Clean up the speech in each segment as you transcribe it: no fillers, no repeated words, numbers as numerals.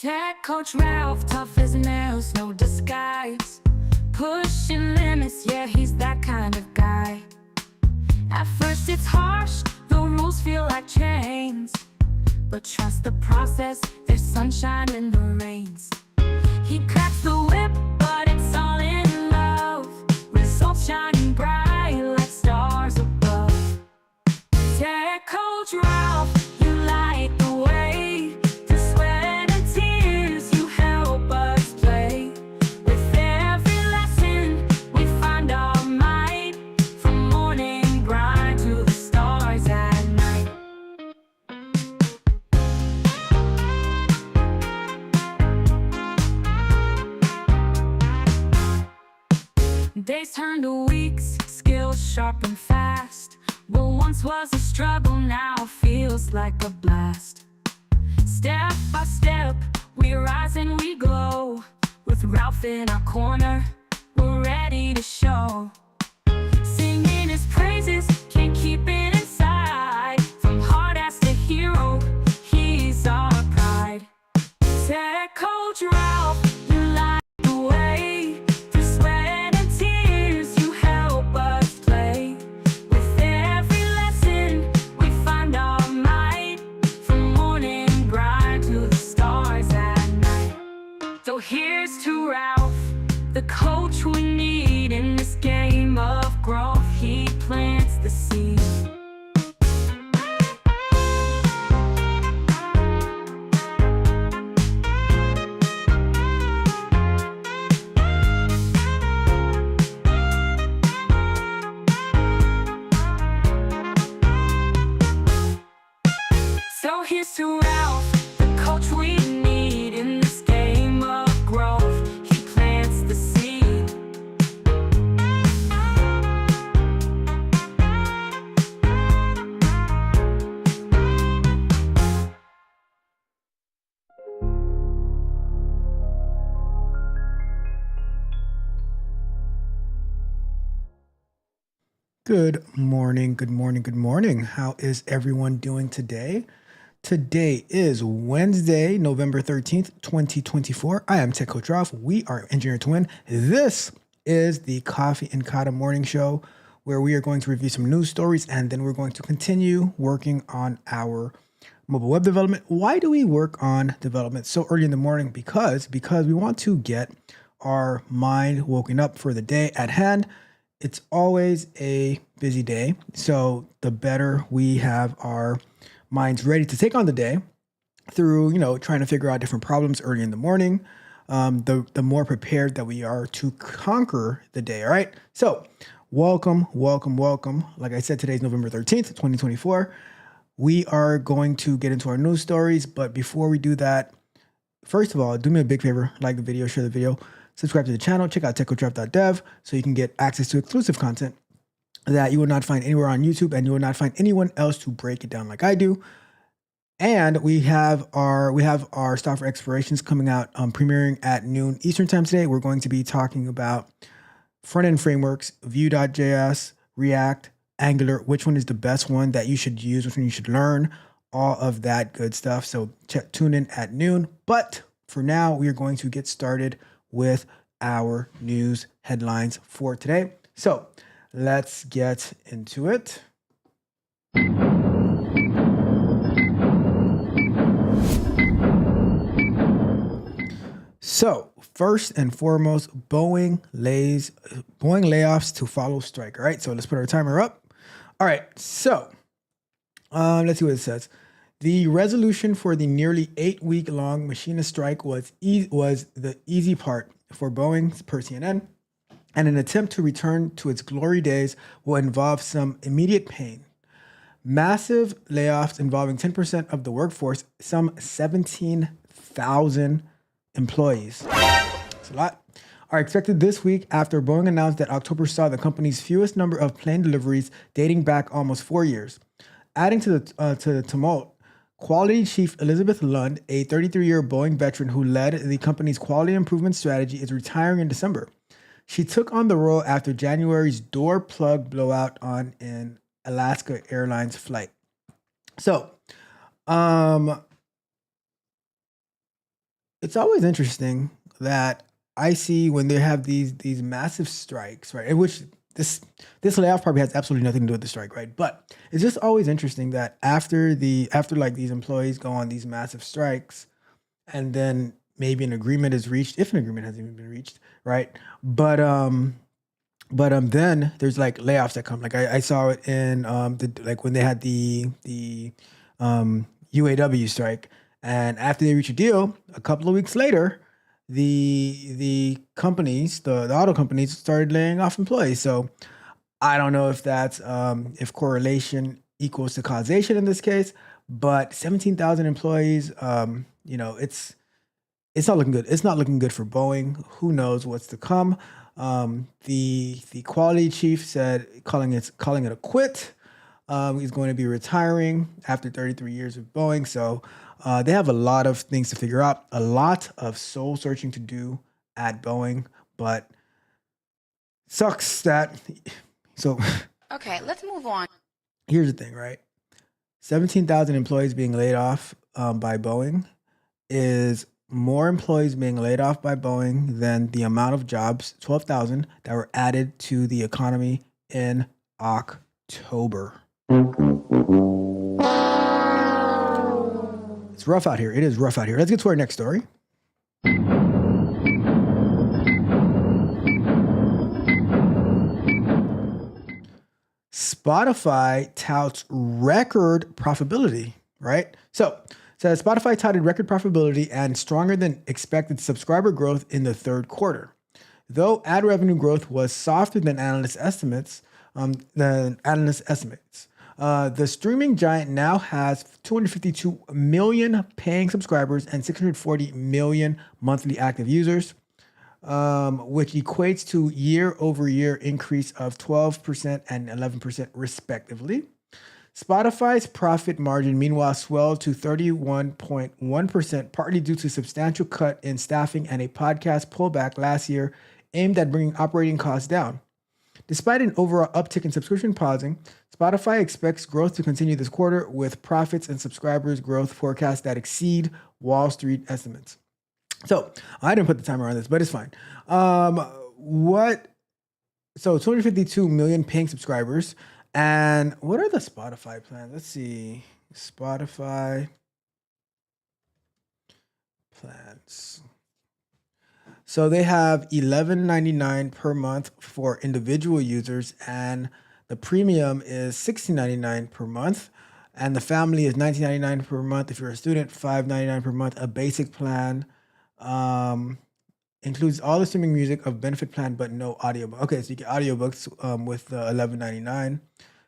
Tech coach Ralph, tough as nails, no disguise. Pushing limits, yeah, he's that kind of guy. At first it's harsh, the rules feel like chains. But trust the process, there's sunshine in the rains. He cracks the whip, but it's all in love. Results shining bright like stars above. Tech coach Ralph, you light the way. Through sweat and tears, you help us play. With every lesson, we find our might. From morning grind to the stars at night. Days turn to weeks, skills sharp and fast. What once was a struggle now feels like a blast. Step by step, we rise and we glow. With Ralph in our corner, we're ready to show. Singing his praises, can't keep it inside. From hard ass to hero, he's our pride. Tech coach Ralph, you light the way. Through sweat and tears, you help us play. With every lesson, we find our might. From morning grind to the stars at night. So here's to Ralph, the coach we need in this game of growth. He plants the seed. So here's to Ralph, the coach we need in this game of growth. He plants the seed. Good morning, good morning, good morning. How is everyone doing today? Today is Wednesday, November 13th, 2024. I am Tech Coach Ralph. We are Engineer to Win. This is the Coffee and Kata Morning Show, where we are going to review some news stories and then we're going to continue working on our mobile web development. Why do we work on development so early in the morning? Because we want to get our mind woken up for the day at hand. It's always a busy day, so the better we have our minds ready to take on the day through, trying to figure out different problems early in the morning, the more prepared that we are to conquer the day. All right. So welcome. Like I said, today's November 13th, 2024. We are going to get into our news stories. But before we do that, first of all, do me a big favor, like the video, share the video, subscribe to the channel, check out techcoachdraft.dev so you can get access to exclusive content that you will not find anywhere on YouTube, and you will not find anyone else to break it down like I do. And we have our software explorations coming out, premiering at noon Eastern time today. We're going to be talking about front-end frameworks, Vue.js, React, Angular, which one is the best one that you should use, which one you should learn, all of that good stuff. So tune in at noon. But for now, we are going to get started with our news headlines for today. So let's get into it. So first and foremost, Boeing layoffs to follow strike. All right, so let's put our timer up. All right, so let's see what it says. The resolution for the nearly 8-week-long machinist strike was the easy part for Boeing, per CNN, and an attempt to return to its glory days will involve some immediate pain. Massive layoffs involving 10% of the workforce, some 17,000 employees. That's a lot. Are expected this week after Boeing announced that October saw the company's fewest number of plane deliveries dating back almost 4 years. Adding to the tumult, Quality Chief Elizabeth Lund, a 33-year Boeing veteran who led the company's quality improvement strategy, is retiring in December. She took on the role after January's door plug blowout on an Alaska Airlines flight. So, it's always interesting that I see when they have these massive strikes, right? In which this layoff probably has absolutely nothing to do with the strike, right? But it's just always interesting that after like these employees go on these massive strikes, and then maybe an agreement is reached, if an agreement hasn't even been reached, right? But then there's like layoffs that come. Like I saw it in like when they had the UAW strike, and after they reach a deal, a couple of weeks later, the companies, the auto companies, started laying off employees. So I don't know if that's if correlation equals to causation in this case, but 17,000 employees, it's not looking good. It's not looking good for Boeing. Who knows what's to come? The quality chief said calling it a quit. He's going to be retiring after 33 years of Boeing. So they have a lot of things to figure out, a lot of soul searching to do at Boeing, but sucks that. So Okay, let's move on. here's the thing, right? 17,000 employees being laid off by Boeing is more employees being laid off by Boeing than the amount of jobs, 12,000, that were added to the economy in October. It's rough out here. It is rough out here. Let's get to our next story. Spotify touts record profitability, right? So Spotify touted record profitability and stronger than expected subscriber growth in the third quarter. Though ad revenue growth was softer than analyst estimates, the streaming giant now has 252 million paying subscribers and 640 million monthly active users, which equates to year-over-year increase of 12% and 11% respectively. Spotify's profit margin, meanwhile, swelled to 31.1%, partly due to substantial cut in staffing and a podcast pullback last year aimed at bringing operating costs down. Despite an overall uptick in subscription pausing, Spotify expects growth to continue this quarter with profits and subscribers growth forecasts that exceed Wall Street estimates. So I didn't put the timer on this, but it's fine. So 252 million paying subscribers. And what are the Spotify plans? Let's see. Spotify plans. So they have $11.99 per month for individual users, and the premium is $16.99 per month, and the family is $19.99 per month. If you're a student, $5.99 per month. A basic plan includes all the streaming music of benefit plan, but no audiobook. Okay, so you get audiobooks with $11.99,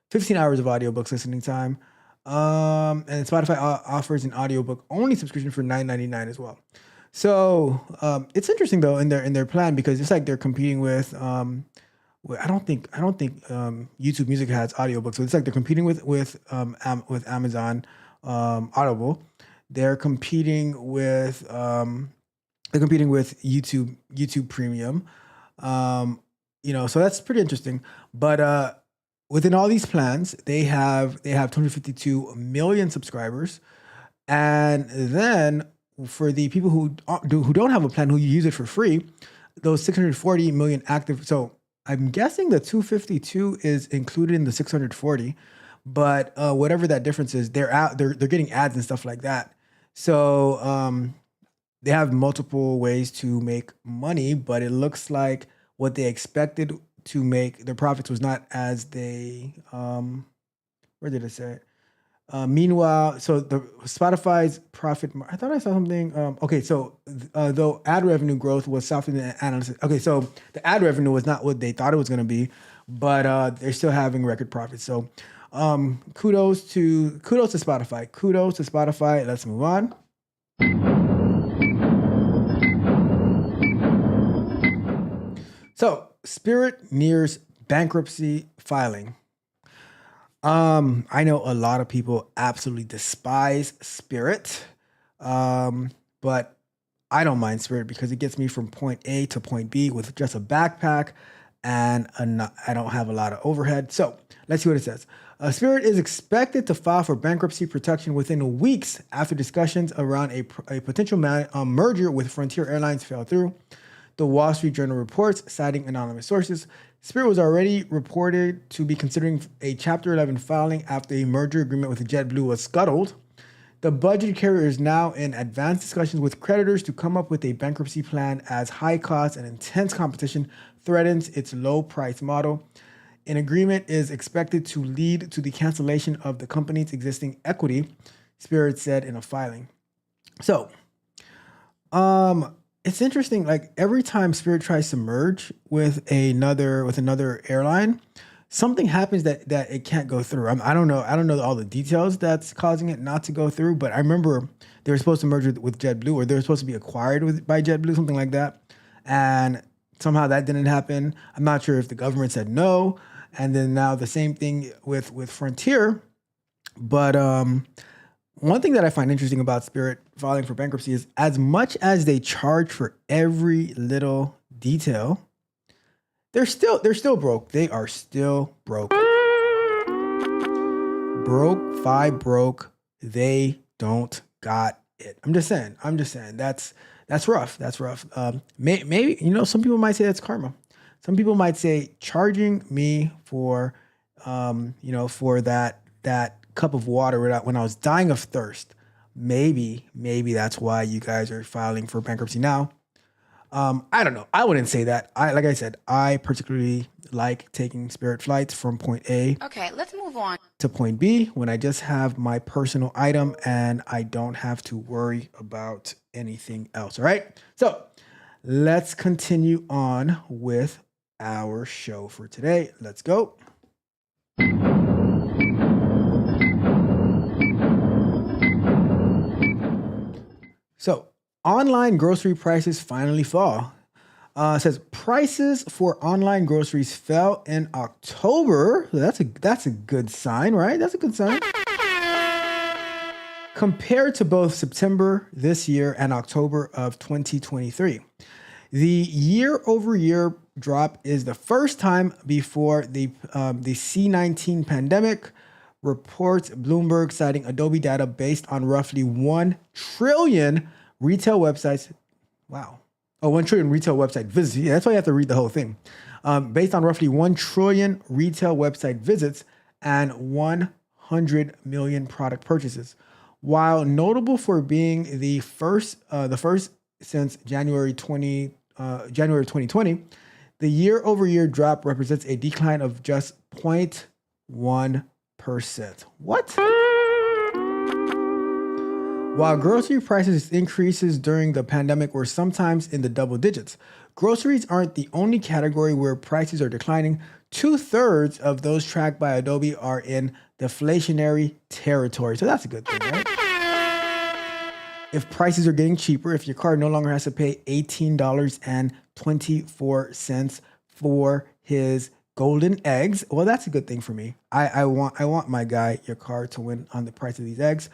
15 hours of audiobooks listening time. And Spotify offers an audiobook only subscription for $9.99 as well. So it's interesting though in their plan, because it's like they're competing with I don't think YouTube Music has audiobooks. So it's like they're competing with Amazon Audible. They're competing with YouTube Premium. So that's pretty interesting. But within all these plans, they have 252 million subscribers, and then for the people who don't have a plan, who use it for free, those 640 million active. So I'm guessing the 252 is included in the 640, but whatever that difference is, they're getting ads and stuff like that. So they have multiple ways to make money, but it looks like what they expected to make, their profits, was not as they where did it say it? Meanwhile, so the Spotify's profit, I thought I saw something. Okay, so though ad revenue growth was softer than analysts. Okay, so the ad revenue was not what they thought it was going to be, but they're still having record profits. So kudos to Spotify. Kudos to Spotify. Let's move on. So Spirit nears bankruptcy filing. I know a lot of people absolutely despise Spirit, but I don't mind Spirit because it gets me from point A to point B with just a backpack and I don't have a lot of overhead. So let's see what it says. Spirit is expected to file for bankruptcy protection within weeks after discussions around a potential merger with Frontier Airlines fell through. The Wall Street Journal reports, citing anonymous sources. Spirit was already reported to be considering a Chapter 11 filing after a merger agreement with JetBlue was scuttled. The budget carrier is now in advanced discussions with creditors to come up with a bankruptcy plan as high cost and intense competition threatens its low price model. An agreement is expected to lead to the cancellation of the company's existing equity, Spirit said in a filing. So, it's interesting. Like every time Spirit tries to merge with another airline, something happens that it can't go through. I don't know all the details that's causing it not to go through, but I remember they were supposed to merge with JetBlue, or they were supposed to be acquired by JetBlue, something like that, and somehow that didn't happen. I'm not sure if the government said no, and then now the same thing with Frontier. But one thing that I find interesting about Spirit filing for bankruptcy is as much as they charge for every little detail, they're still broke. They are still broke. Broke. They don't got it. I'm just saying. That's rough. That's rough. Maybe some people might say that's karma. Some people might say charging me for, for that cup of water when I was dying of thirst. Maybe that's why you guys are filing for bankruptcy now. I don't know. I wouldn't say that. Like I said, I particularly like taking Spirit flights from point A. Okay, let's move on to point B when I just have my personal item and I don't have to worry about anything else. All right. So let's continue on with our show for today. Let's go. So online grocery prices finally fall. It says prices for online groceries fell in October. That's a good sign, right? That's a good sign. Compared to both September this year and October of 2023. The year-over-year drop is the first time before the C-19 pandemic, reports Bloomberg, citing Adobe data based on roughly 1 trillion retail websites. Wow. Oh, 1 trillion retail website visits. Yeah, that's why you have to read the whole thing. Based on roughly 1 trillion retail website visits and 100 million product purchases. While notable for being the first since January 2020, the year-over-year drop represents a decline of just 0.1%. What? While grocery prices increases during the pandemic were sometimes in the double digits, groceries aren't the only category where prices are declining. 2/3 of those tracked by Adobe are in deflationary territory. So that's a good thing, right? If prices are getting cheaper, if your card no longer has to pay $18.24 for his golden eggs, well, that's a good thing for me. I want my guy, your card, to win on the price of these eggs.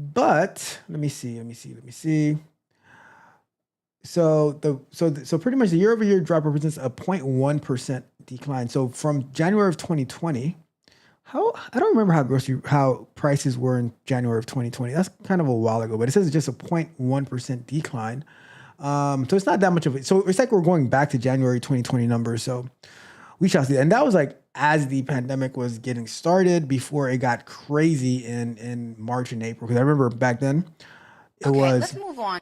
But let me see. So pretty much the year-over-year drop represents a 0.1% decline. So from January of 2020, I don't remember how prices were in January of 2020. That's kind of a while ago, but it says it's just a 0.1% decline. So it's not that much of it. So it's like we're going back to January 2020 numbers. So we shall see. And that was like as the pandemic was getting started, before it got crazy in March and April. Because I remember back then let's move on.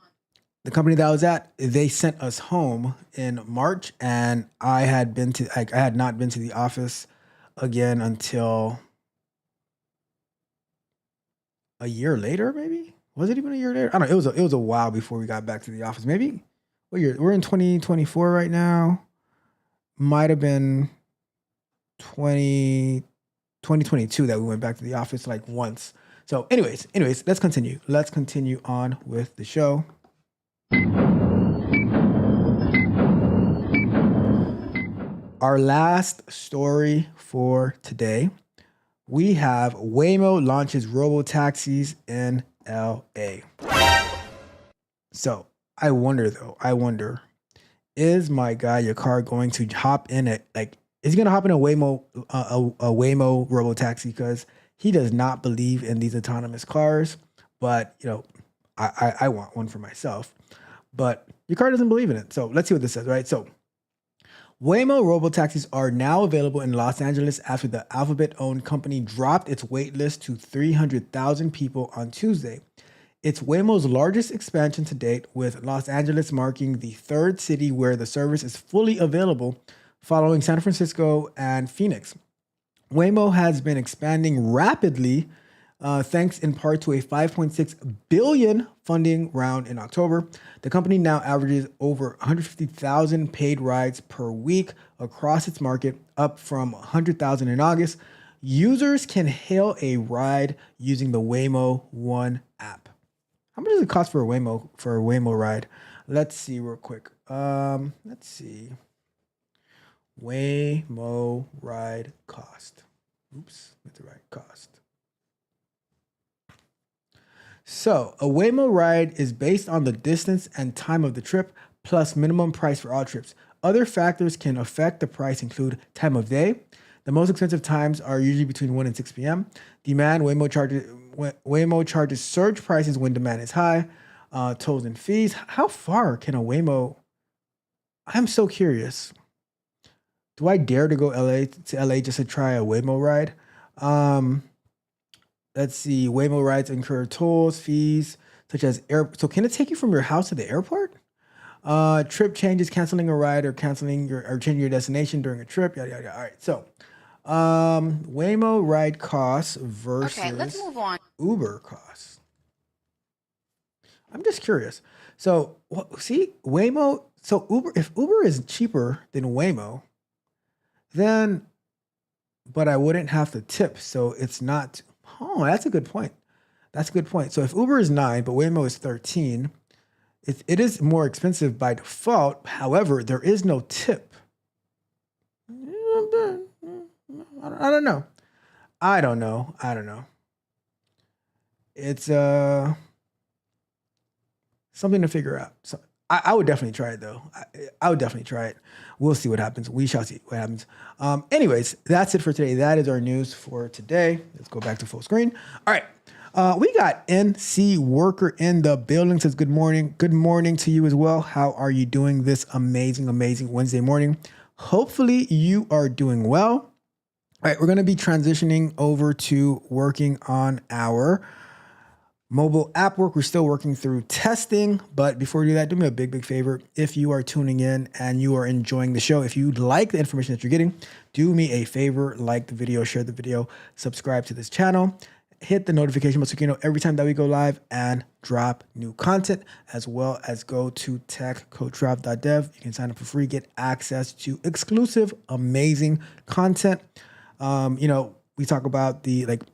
The company that I was at, they sent us home in March, and I had not been to the office again until a year later, maybe? Was it even a year later? I don't know. It was a while before we got back to the office. Maybe what year? We're in 2024 right now. Might have been 2022 that we went back to the office like once. So anyways, let's continue. Let's continue on with the show. Our last story for today, we have Waymo launches robo-taxis in LA. So I wonder, is my guy Yakar going to hop in it? Like, is he going to hop in a Waymo robo taxi? Because he does not believe in these autonomous cars. But I want one for myself. But Yakar doesn't believe in it. So let's see what this says, right? So Waymo robotaxis are now available in Los Angeles after the Alphabet-owned company dropped its wait list to 300,000 people on Tuesday. It's Waymo's largest expansion to date, with Los Angeles marking the third city where the service is fully available, following San Francisco and Phoenix. Waymo has been expanding rapidly, thanks in part to a $5.6 billion funding round in October. The company now averages over 150,000 paid rides per week across its market, up from 100,000 in August. Users can hail a ride using the Waymo One app. How much does it cost for a Waymo ride? Let's see real quick. Let's see. Waymo ride cost. Oops, that's the right cost. So a Waymo ride is based on the distance and time of the trip, plus minimum price for all trips. Other factors can affect the price include time of day. The most expensive times are usually between 1 and 6 p.m. Demand, Waymo charges surge prices when demand is high. Tolls and fees. How far can a Waymo? I'm so curious. Do I dare to go to LA just to try a Waymo ride? Let's see. Waymo rides incur tolls, fees, such as So can it take you from your house to the airport? Trip changes, canceling a ride or changing your destination during a trip. Yada yada. All right. So, Waymo ride costs versus let's move on. Uber costs. I'm just curious. So, see, Waymo. So if Uber is cheaper than Waymo, then, but I wouldn't have to tip. So it's not. Oh, that's a good point. That's a good point. So if Uber is 9, but Waymo is 13, it is more expensive by default. However, there is no tip. I don't know. I don't know. It's something to figure out. So I would definitely try it though. I would definitely try it. We'll see what happens. We shall see what happens. Anyways, that's it for today. That is our news for today. Let's go back to full screen. All right. We got NC Worker in the building. Says good morning. Good morning to you as well. How are you doing this amazing Wednesday morning? Hopefully you are doing well. All right. We're going to be transitioning over to working on our mobile app work. We're still working through testing, but before we do that, do me a big favor. If you are tuning in and you are enjoying the show, if you like the information that you're getting, do me a favor, like the video, share the video, subscribe to this channel, hit the notification bell so you know every time that we go live and drop new content, as well as go to techcoachrob.dev. You can sign up for free, get access to exclusive, amazing content. We talk about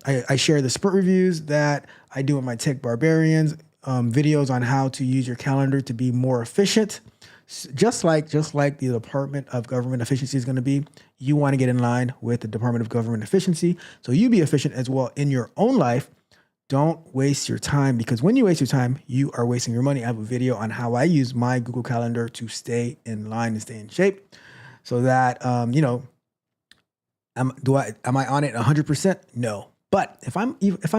I share the sprint reviews that I do in my Tech Barbarians, videos on how to use your calendar to be more efficient. Just like the Department of Government Efficiency is going to be, you want to get in line with the Department of Government Efficiency. So you be efficient as well in your own life. Don't waste your time, because when you waste your time, you are wasting your money. I have a video on how I use my Google Calendar to stay in line and stay in shape so that, am I on it 100%? No. But if I'm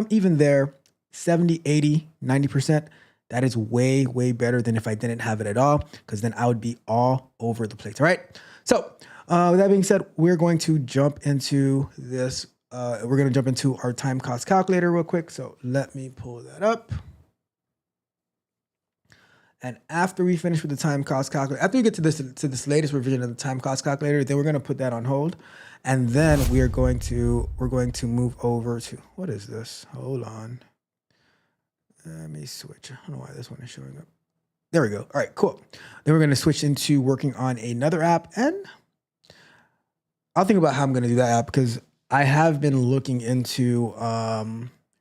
even there 70, 80, 90%, that is way, way better than if I didn't have it at all, because then I would be all over the place. All right. So with that being said, we're going to jump into this. We're going to jump into our time cost calculator real quick. So let me pull that up. And after we finish with the time cost calculator, after we get to this latest revision of the time cost calculator, then we're going to put that on hold. And then we're going to move over to, what is this? Hold on. Let me switch. I don't know why this one is showing up. There we go. All right, cool. Then we're going to switch into working on another app, and I'll think about how I'm going to do that app, because I have been looking into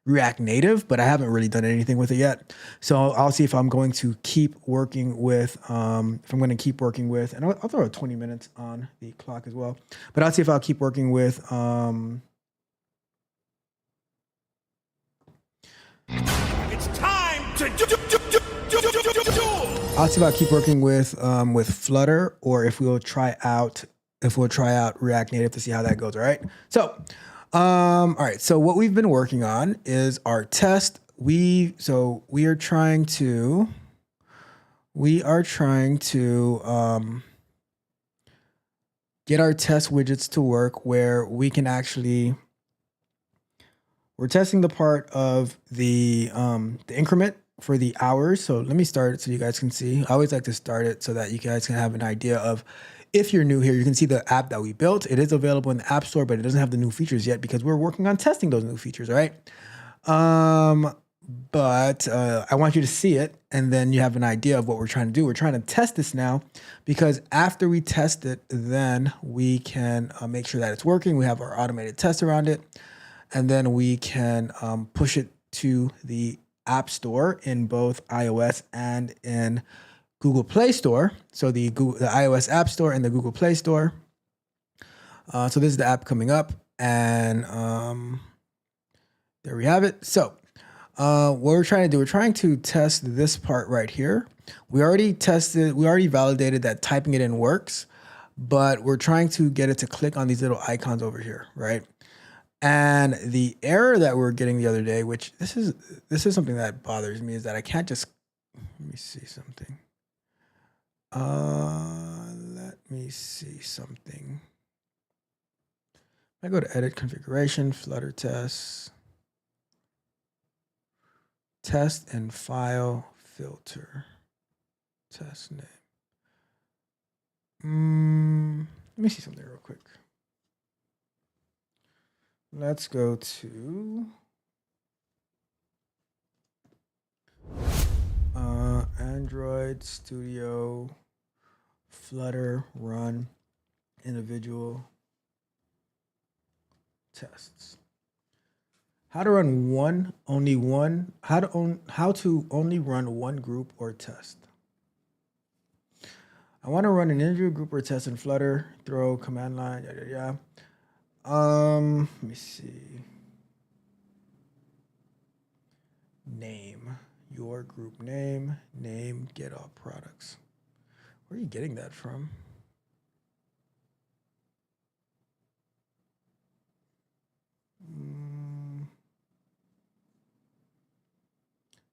React Native, but I haven't really done anything with it yet. So I'll see if I'm going to keep working with, and I'll throw 20 minutes on the clock as well, but I'll see if I'll keep working with, it's time to I'll see if I'll keep working with Flutter, or if we'll try out React Native to see how that goes. All right. So, all right. So what we've been working on is our test. We are trying to get our test widgets to work where we can actually. We're testing the part of the increment for the hours. So let me start it so you guys can see. I always like to start it so that you guys can have an idea of, if you're new here, you can see the app that we built. It is available in the App Store, but it doesn't have the new features yet because we're working on testing those new features, right? But I want you to see it, and then you have an idea of what we're trying to do. We're trying to test this now because after we test it, then we can make sure that it's working. We have our automated test around it. And then we can push it to the App Store in both iOS and in Google Play Store. So the iOS App Store and the Google Play Store. So this is the app coming up, and there we have it. So what we're trying to do, we're trying to test this part right here. We already validated that typing it in works, but we're trying to get it to click on these little icons over here, right? And the error that we're getting the other day, which this is something that bothers me, is that I can't just, let me see something. I go to edit configuration, Flutter test and file filter, test name. Let me see something real quick. Let's go to Android Studio, Flutter, run individual tests. How to run only run one group or test. I want to run an individual group or test in Flutter, throw command line, yada yada. Let me see. Name, your group name, get all products. Where are you getting that from?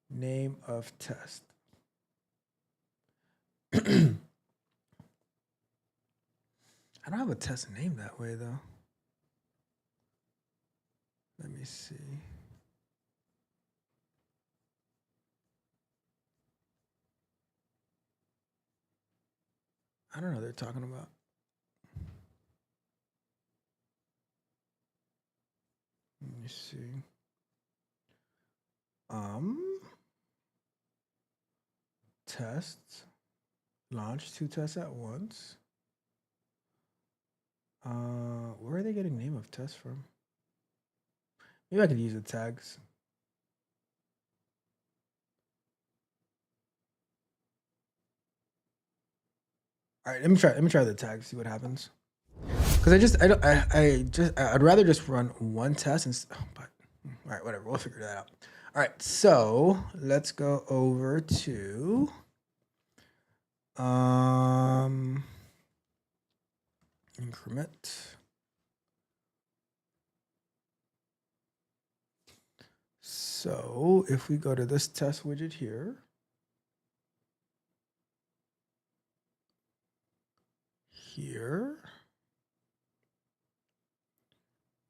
Name of test. I don't have a test name that way though. Let me see. I don't know what they're talking about. Let me see. Tests. Launch 2 tests at once. Where are they getting name of test from? Maybe I could use the tags. All right, let me try the tags, see what happens. Because I'd rather just run one test but all right, whatever, we'll figure that out. All right, so let's go over to increment. So if we go to this test widget here,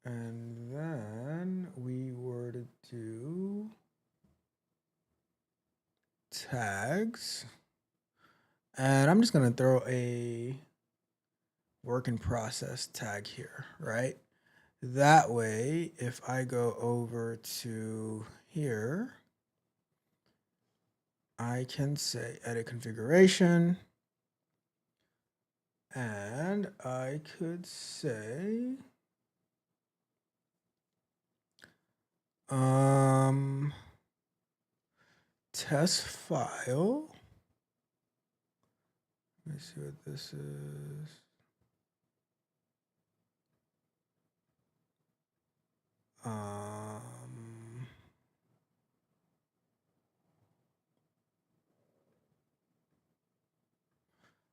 and then we were to do tags, and I'm just gonna throw a work in process tag here, right? That way, if I go over to here, I can say edit configuration, and I could say test file. Let me see what this is.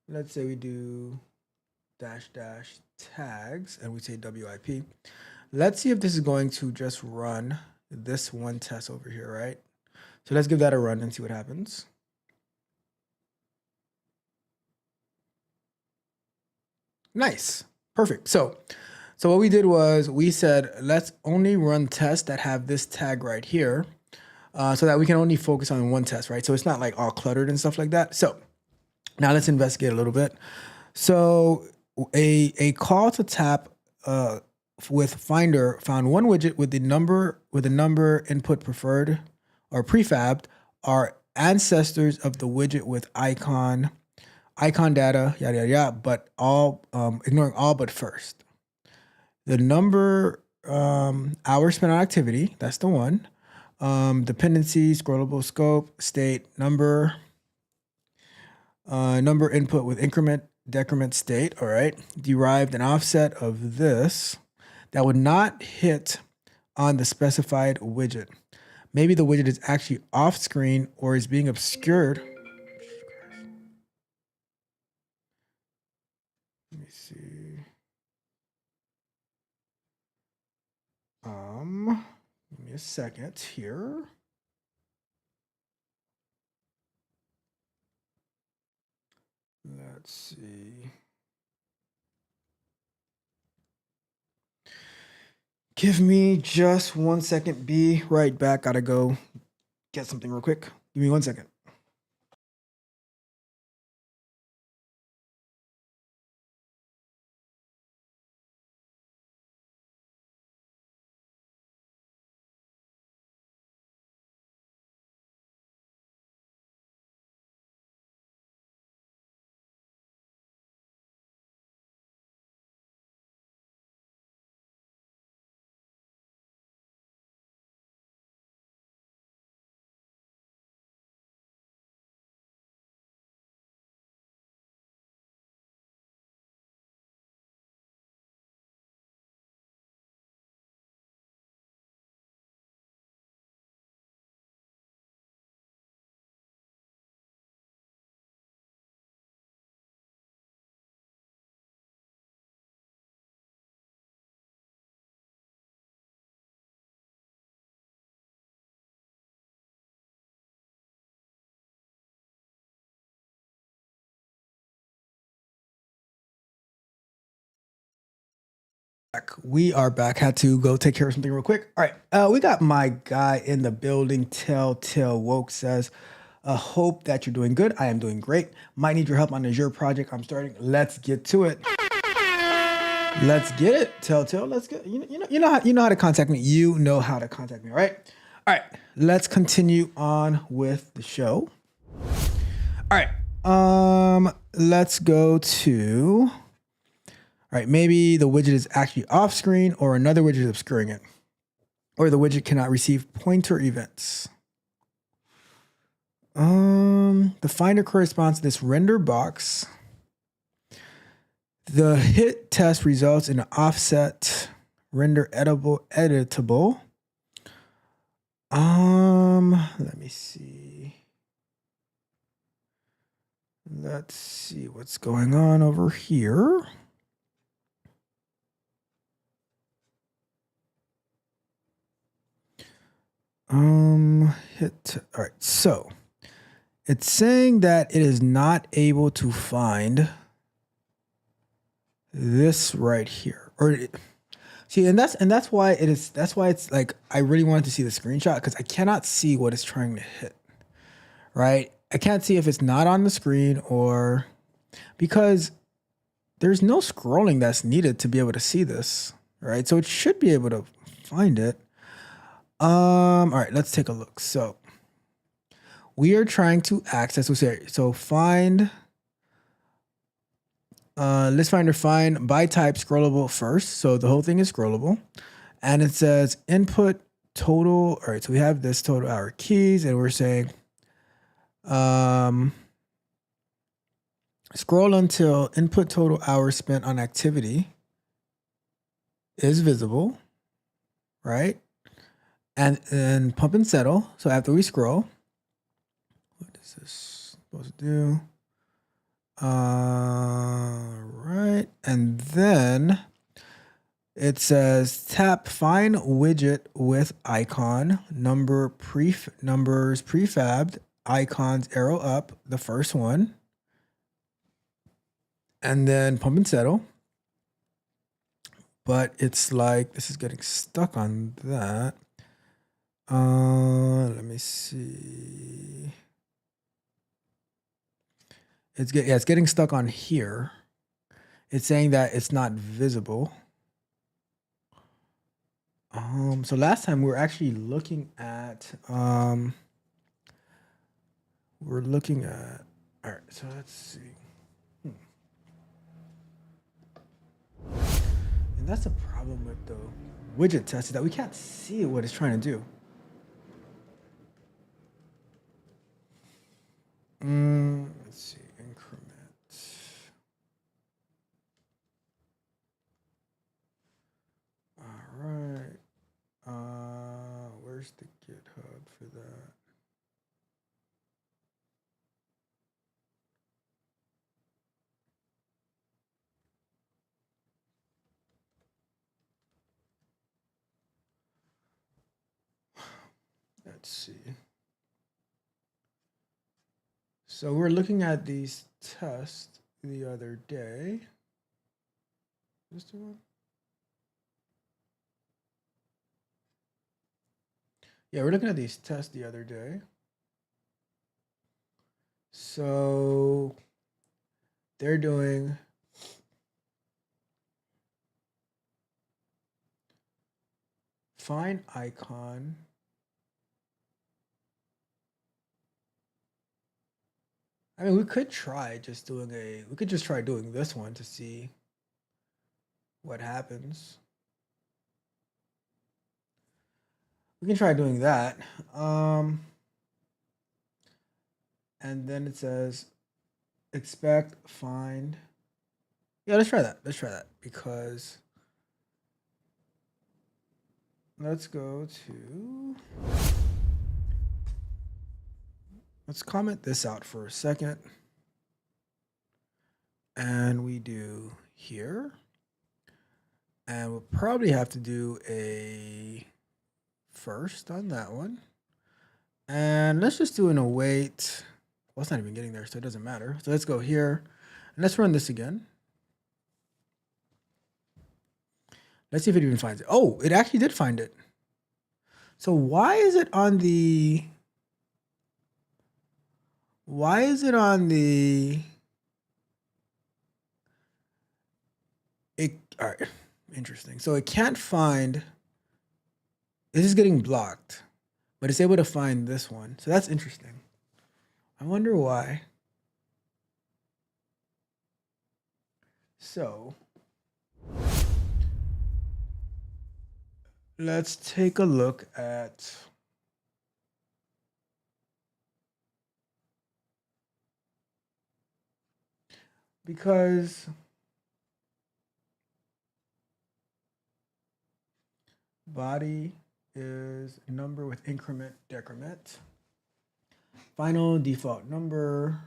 let's say we do dash tags and we say WIP. Let's see if this is going to just run this one test over here, right? So let's give that a run and see what happens. Nice, perfect. So what we did was we said, let's only run tests that have this tag right here so that we can only focus on one test, right? So it's not like all cluttered and stuff like that. So now let's investigate a little bit. So a call to tap with Finder found one widget with the number input preferred or prefabbed are ancestors of the widget with icon data, yada yada yada, but all ignoring all but first. The number hours spent on activity, that's the one. Dependency, scrollable scope, state, number input with increment, decrement state, all right. Derived an offset of this that would not hit on the specified widget. Maybe the widget is actually off screen or is being obscured. Let me see. Give me a second here. Let's see. Give me just 1 second. Be right back. Gotta go get something real quick. Give me 1 second. We are back. Had to go take care of something real quick. All right. We got my guy in the building. Telltale Woke says, hope that you're doing good. I am doing great. Might need your help on Azure project I'm starting. Let's get to it. Let's get it. Telltale. Let's get you know how to contact me. You know how to contact me. All right. All right. Let's continue on with the show. All right. Let's go to. All right, maybe the widget is actually off screen or another widget is obscuring it. Or the widget cannot receive pointer events. The Finder corresponds to this render box. The hit test results in an offset render editable. Let me see. Let's see what's going on over here. All right, so it's saying that it is not able to find this right here, see, and that's why it's like I really wanted to see the screenshot because I cannot see what it's trying to hit, right? I can't see if it's not on the screen or because there's no scrolling that's needed to be able to see this, right? So it should be able to find it. All right, let's take a look. So we are trying to access, so find, let's find by type scrollable first. So the whole thing is scrollable and it says input total. All right, so we have this total hour keys and we're saying, scroll until input total hours spent on activity is visible, right? And pump and settle. So after we scroll, what is this supposed to do? Right. And then it says tap find widget with icon, numbers prefabbed, icons arrow up, the first one. And then pump and settle. But it's like this is getting stuck on that. Let me see. It's getting stuck on here. It's saying that it's not visible. So last time we were actually looking at all right, so let's see. And that's the problem with the widget test, is that we can't see what it's trying to do. Let's see, increment. All right. Where's the GitHub for that? Let's see. So we're looking at these tests the other day. Is this the one? Yeah, we're looking at these tests the other day. So they're doing find icon. I mean, we could try just doing we could just try doing this one to see what happens. We can try doing that. And then it says expect find. Yeah, let's try that. Let's try that because let's go to, let's comment this out for a second. And we do here. And we'll probably have to do a first on that one. And let's just do an await. Well, it's not even getting there, so it doesn't matter. So let's go here and let's run this again. Let's see if it even finds it. Oh, it actually did find it. So why is it on the, all right, interesting. So it can't find, this is getting blocked, but it's able to find this one. So that's interesting. I wonder why. So let's take a look at because body is number with increment decrement. Final default number.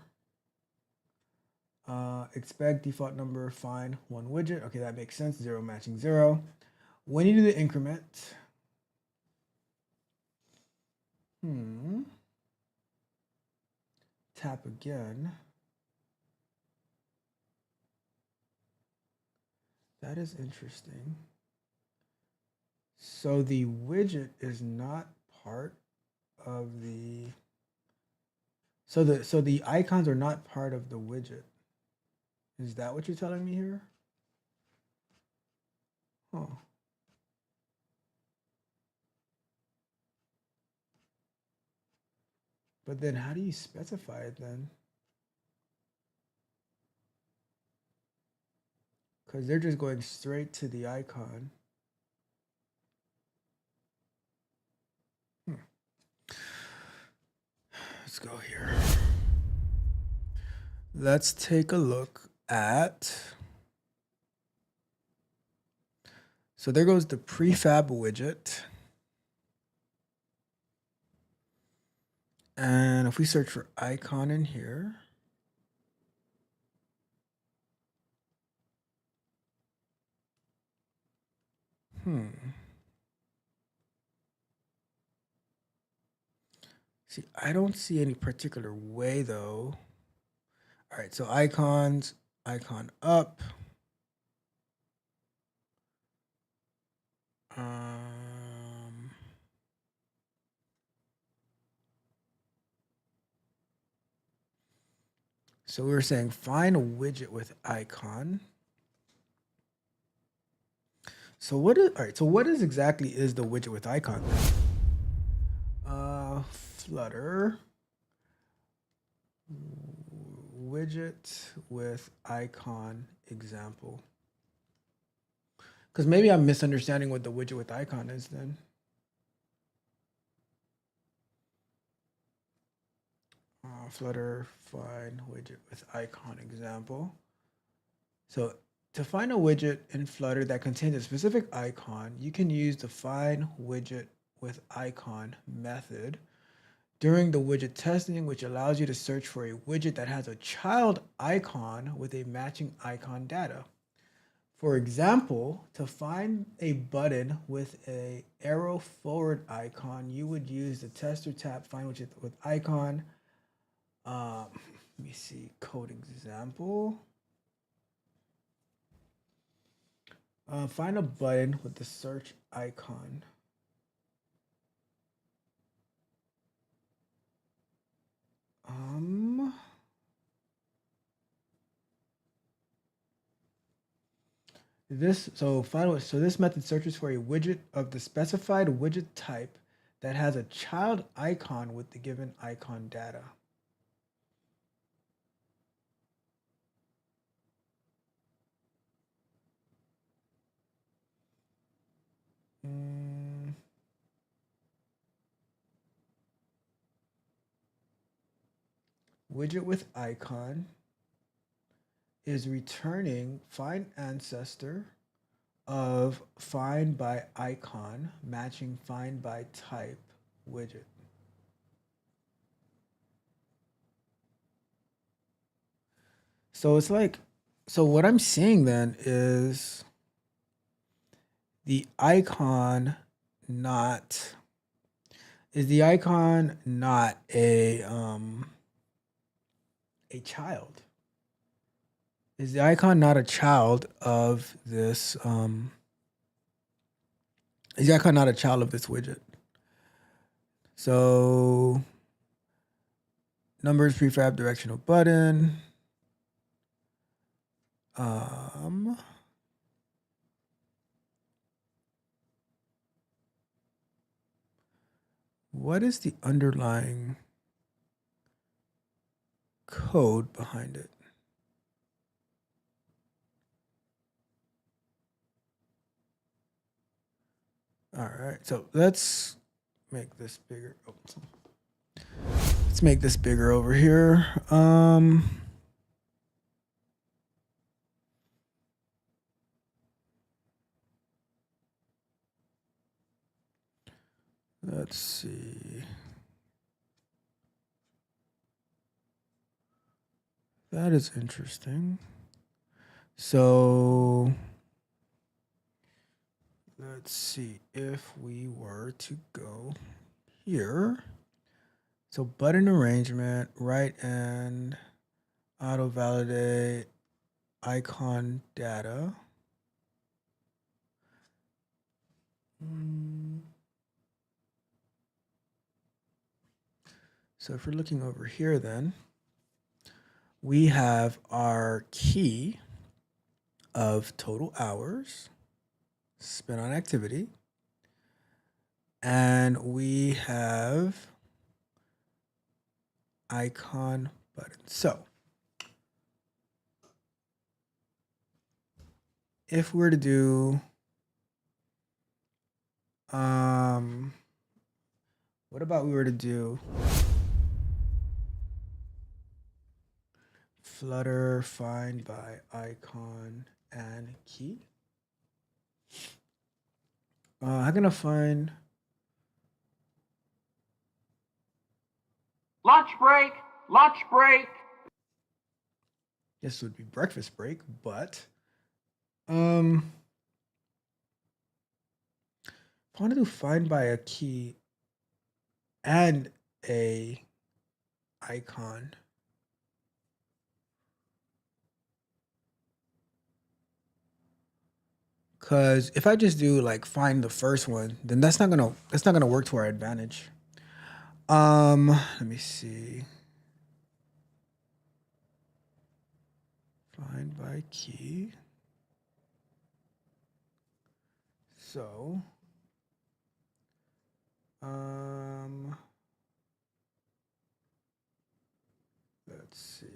Expect default number, find one widget. Okay, that makes sense. 0 matching 0. When you do the increment, tap again. That is interesting. So the widget is not part of the, so the icons are not part of the widget. Is that what you're telling me here? Oh. But then how do you specify it then? Because they're just going straight to the icon. Let's go here. Let's take a look at, so there goes the prefab widget. And if we search for icon in here, See, I don't see any particular way though. All right, so icons, icon up. So we were saying find a widget with icon. So what is, all right, so what is exactly is the widget with icon? Flutter widget with icon example. Because maybe I'm misunderstanding what the widget with icon is then. Flutter find widget with icon example. So to find a widget in Flutter that contains a specific icon, you can use the find widget with icon method during the widget testing, which allows you to search for a widget that has a child icon with a matching icon data. For example, to find a button with a arrow forward icon, you would use the tester tab find widget with icon. Let me see, code example. Find a button with the search icon. So this method searches for a widget of the specified widget type that has a child icon with the given icon data. Widget with icon is returning find ancestor of find by icon matching find by type widget. So it's like, so what I'm seeing then is the icon not, is the icon not a child? Is the icon not a child of this, is the icon not a child of this widget? So numbers, prefab, directional button. What is the underlying code behind it? All right, so let's make this bigger. Oh, let's make this bigger over here. Let's see. That is interesting. So let's see if we were to go here. So button arrangement, right end, auto validate, icon data. So if we're looking over here then, we have our key of total hours spent on activity. And we have icon button. So if we're to do, what about we were to do Flutter find by icon and key? I'm gonna find lunch break, lunch break. This would be breakfast break, but I want to do find by a key and a icon. Cause if I just do like find the first one, then that's not gonna work to our advantage. Let me see. Find by key. So, let's see.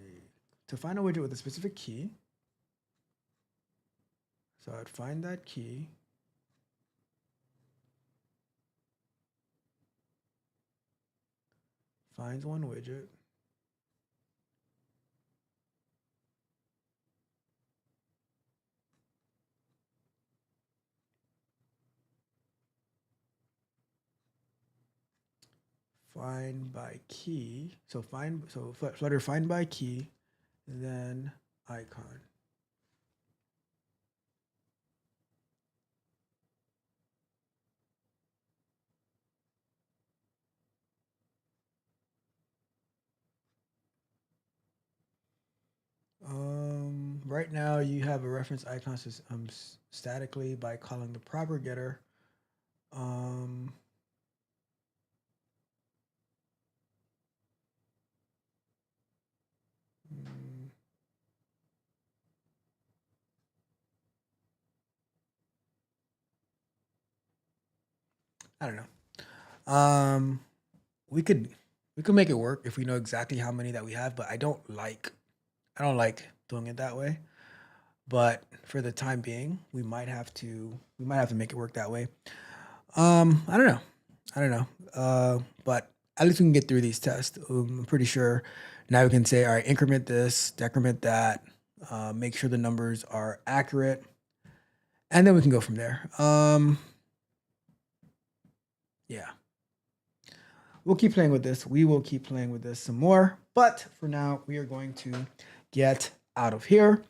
To find a widget with a specific key, so I'd find that key. Finds one widget. Find by key. So Flutter find by key, then icon. Right now you have a reference icon statically by calling the proper getter. I don't know. We could make it work if we know exactly how many that we have, but I don't like doing it that way. But for the time being, we might have to make it work that way. I don't know. But at least we can get through these tests. I'm pretty sure now we can say, all right, increment this, decrement that, make sure the numbers are accurate, and then we can go from there. Yeah. We'll keep playing with this. We will keep playing with this some more. But for now, we are going to get out of here.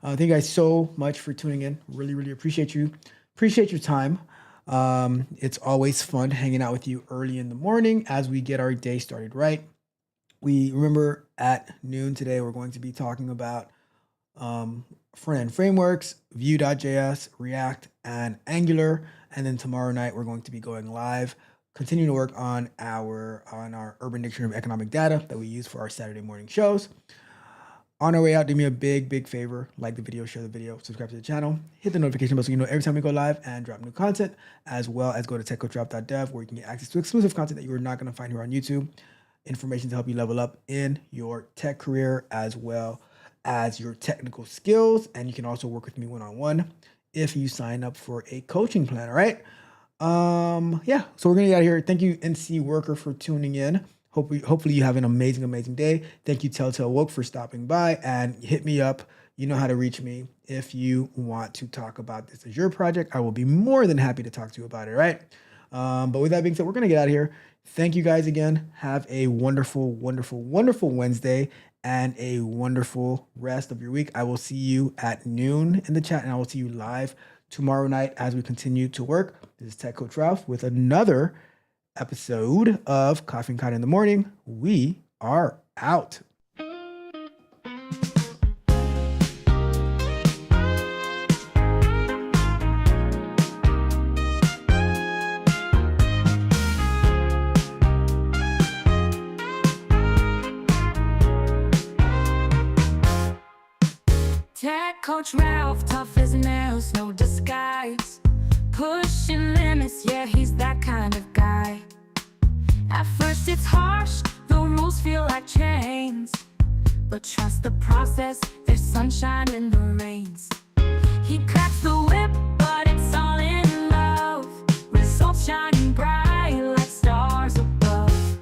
Thank you guys so much for tuning in. Really, really appreciate you. Appreciate your time. It's always fun hanging out with you early in the morning as we get our day started right. We remember at noon today, we're going to be talking about front-end frameworks, Vue.js, React, and Angular. And then tomorrow night, we're going to be going live, continuing to work on our Urban Dictionary of Economic Data that we use for our Saturday morning shows. On our way out, do me a big favor, like the video, share the video, subscribe to the channel, hit the notification bell so you know every time we go live and drop new content, as well as go to techcoachdrop.dev where you can get access to exclusive content that you are not going to find here on YouTube, information to help you level up in your tech career as well as your technical skills. And you can also work with me one-on-one if you sign up for a coaching plan, all right? Yeah, so we're going to get out of here. Thank you, NC Worker, for tuning in. Hopefully you have an amazing day. Thank you, Telltale Woke, for stopping by, and hit me up. You know how to reach me if you want to talk about this as your project. I will be more than happy to talk to you about it, right? But with that being said, we're going to get out of here. Thank you guys again. Have a wonderful Wednesday and a wonderful rest of your week. I will see you at noon in the chat, and I will see you live tomorrow night as we continue to work. This is Tech Coach Ralph with another episode of Coffee and Cotton in the Morning. We are out. Tech Coach Ralph, tough as nails, no disguise. Pushing limits, yeah, he's that kind of guy. At first it's harsh, the rules feel like chains, but trust the process, there's sunshine in the rains. He cracks the whip, but it's all in love. Results shining bright like stars above.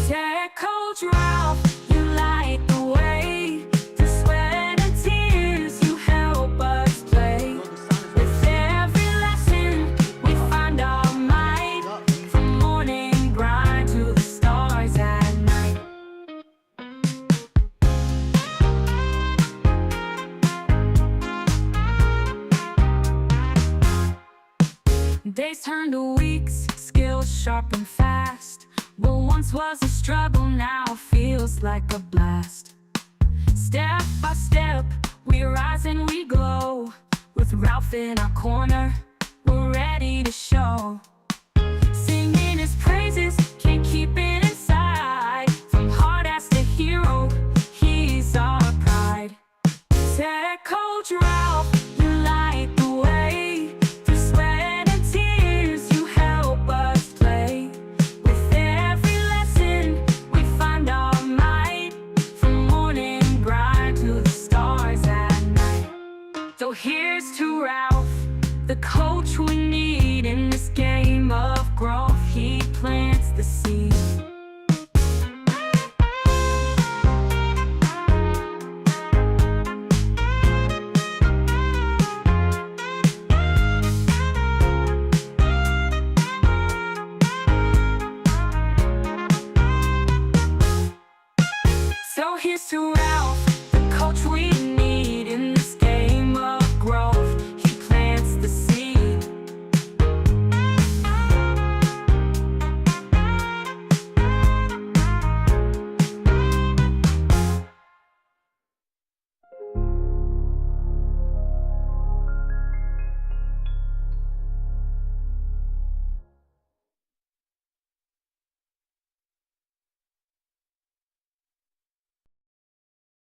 Tech Coach Ralph, you light the way. The sweat and tears, you help us play. With every lesson, we find our might. From morning grind to the stars at night. They Days turn to weeks, skills sharp and fast. What once was a struggle now feels like a blast. Step by step, we rise and we glow. With Ralph in our corner, we're ready to show. Singing his praises, can't keep it inside. From hard ass to hero, he's our pride. Tech Coach Ralph, you light the way. Through sweat and tears, you help us play. With every lesson, we find our might. From morning grind to the stars at night. So here's to Ralph, the coach we need in this game of growth. He plants the seed. So here's to Ralph.